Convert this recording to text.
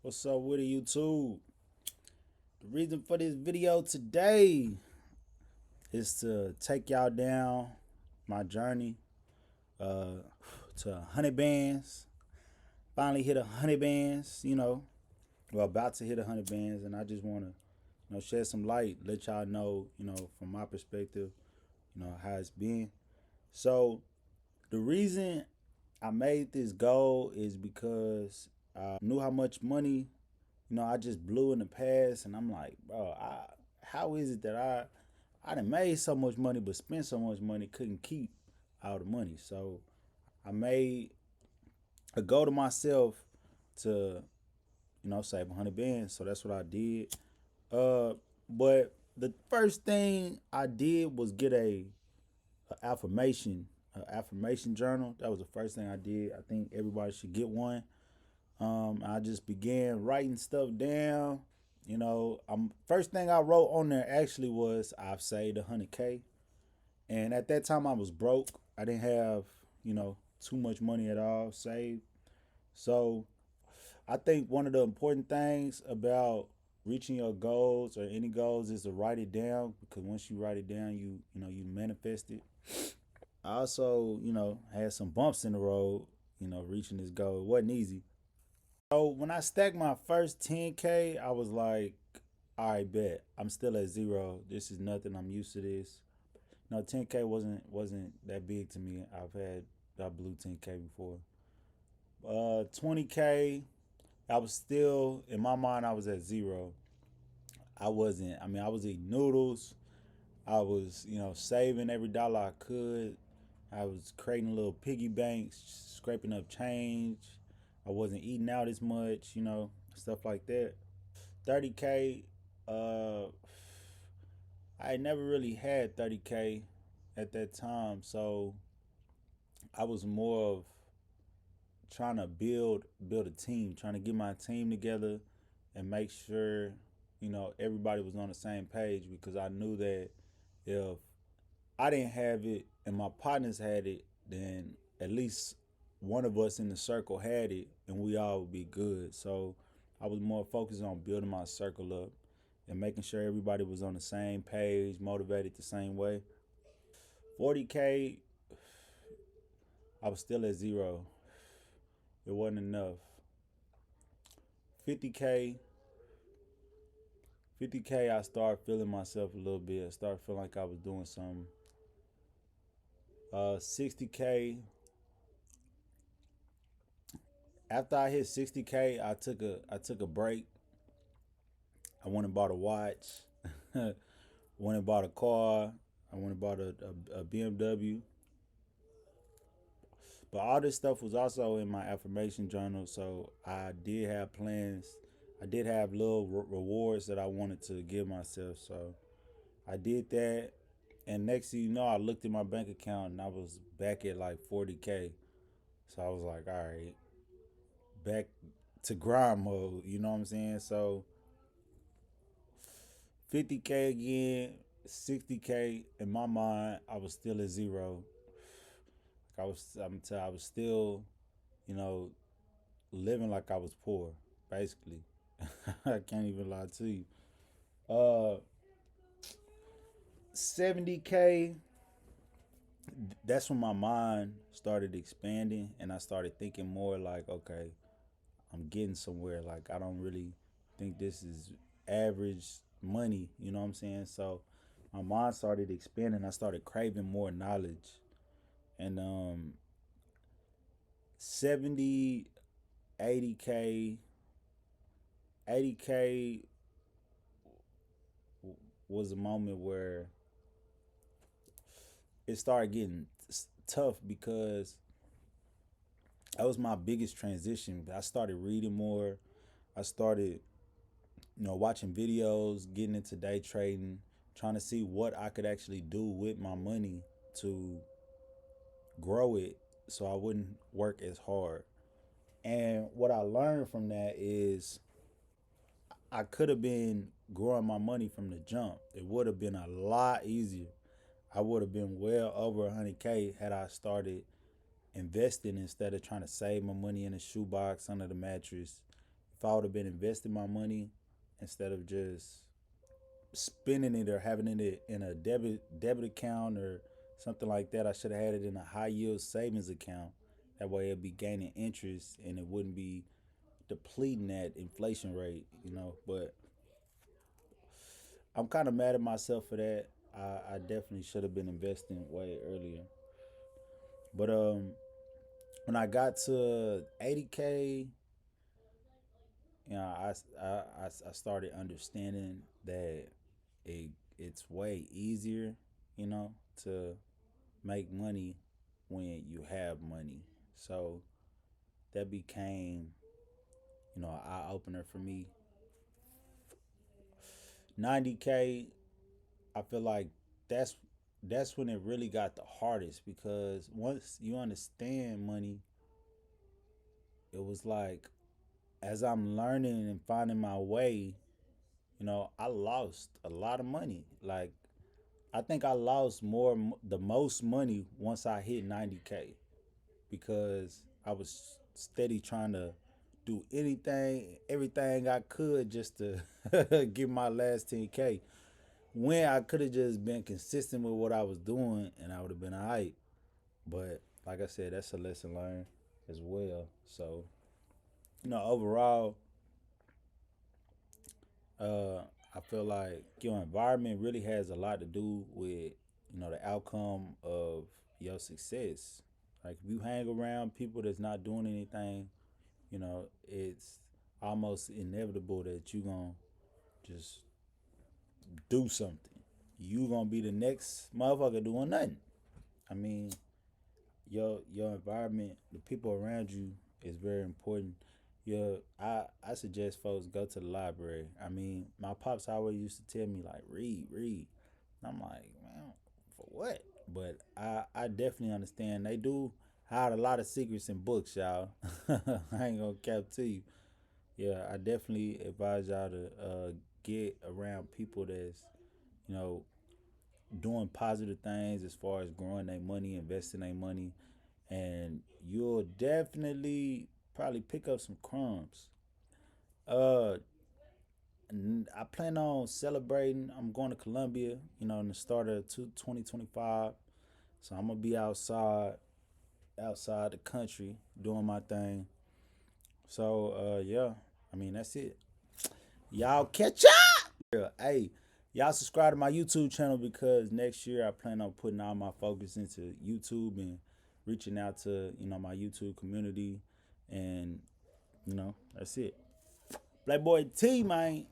What's up with it, YouTube? The reason for this video today is to take y'all down my journey uh, to 100 bands. Finally hit 100 bands, well, about to hit 100 bands, and I just want to, shed some light, let y'all know, from my perspective, how it's been. So the reason I made this goal is because I knew how much money I just blew in the past, and I'm like, bro, how is it that I done made so much money, but spent so much money, couldn't keep all the money. So I made a goal to myself to, save 100 bands. So that's what I did. Uh, but the first thing I did was get a affirmation journal. That was the first thing I did. I think everybody should get one. I just began writing stuff down. First thing I wrote on there actually was I've saved 100K, and at that time I was broke. I didn't have too much money at all saved. So I think one of the important things about reaching your goals or any goals is to write it down, because once you write it down, you manifest it. I also had some bumps in the road. Reaching this goal, it wasn't easy. So when I stacked my first 10K, I was like, all right, bet. I'm still at zero. This is nothing. I'm used to this. No, 10K wasn't that big to me. I blew 10K before. 20K, I was still in my mind. I was at zero. I wasn't. I mean, I was eating noodles. I was saving every dollar I could. I was creating little piggy banks, scraping up change. I wasn't eating out as much, stuff like that. 30K, uh, I never really had 30K at that time, so I was more of trying to build a team, trying to get my team together and make sure, everybody was on the same page, because I knew that if I didn't have it and my partners had it, then at least one of us in the circle had it and we all would be good. So I was more focused on building my circle up and making sure everybody was on the same page, motivated the same way. 40K, I was still at zero. It wasn't enough. 50K, 50K, I started feeling myself a little bit. I started feeling like I was doing something. 60K, after I hit 60K, I took a break. I went and bought a watch. Went and bought a car. I went and bought a BMW. But all this stuff was also in my affirmation journal. So I did have plans. I did have little rewards that I wanted to give myself. So I did that. And next thing you know, I looked at my bank account and I was back at like 40K. So I was like, all right, back to grind mode. You know what I'm saying? So 50K again, 60K. In my mind, I was still at zero. I was still, you know, living like I was poor, basically. I can't even lie to you. Uh, 70K. That's when my mind started expanding, and I started thinking more like, okay, I'm getting somewhere. Like, I don't really think this is average money. You know what I'm saying? So my mind started expanding. I started craving more knowledge, and 70, 80K, 80K was a moment where it started getting tough, because that was my biggest transition. I started reading more. I started, watching videos, getting into day trading, trying to see what I could actually do with my money to grow it so I wouldn't work as hard. And what I learned from that is I could have been growing my money from the jump. It would have been a lot easier. I would have been well over 100K had I started investing instead of trying to save my money in a shoebox under the mattress. If if I would have been investing my money instead of just spending it or having it in a debit account or something like that. I should have had it in a high yield savings account. That way it'd be gaining interest and it wouldn't be depleting that inflation rate, But I'm kind of mad at myself for that. I definitely should have been investing way earlier. But when I got to 80K, I started understanding that it's way easier, to make money when you have money. So that became, an eye opener for me. 90K, I feel like that's that's when it really got the hardest because once you understand money, it was like as I'm learning and finding my way, I lost a lot of money. Like I think I lost the most money once I hit 90K because I was steady trying to do everything I could just to get my last 10K. When I could have just been consistent with what I was doing and I would have been all right. But like I said, that's a lesson learned as well. So, overall, uh, I feel like your environment really has a lot to do with, the outcome of your success. Like if you hang around people that's not doing anything, it's almost inevitable that you gonna just do something. You gonna be the next motherfucker doing nothing. I mean, your environment, the people around you is very important. I suggest folks go to the library. I mean, my pops always used to tell me like read. And I'm like, man, for what? But I definitely understand. They do hide a lot of secrets in books, y'all. I ain't gonna cap to you. Yeah, I definitely advise y'all to get around people that's you know doing positive things as far as growing their money, investing their money, and you'll definitely probably pick up some crumbs. Uh, I plan on celebrating. I'm going to Colombia, in the start of 2025. So I'm gonna be outside the country, doing my thing. So yeah, I mean that's it. Y'all catch up. Yeah, hey, y'all subscribe to my YouTube channel because next year I plan on putting all my focus into YouTube and reaching out to my YouTube community, and that's it. Black boy T, man.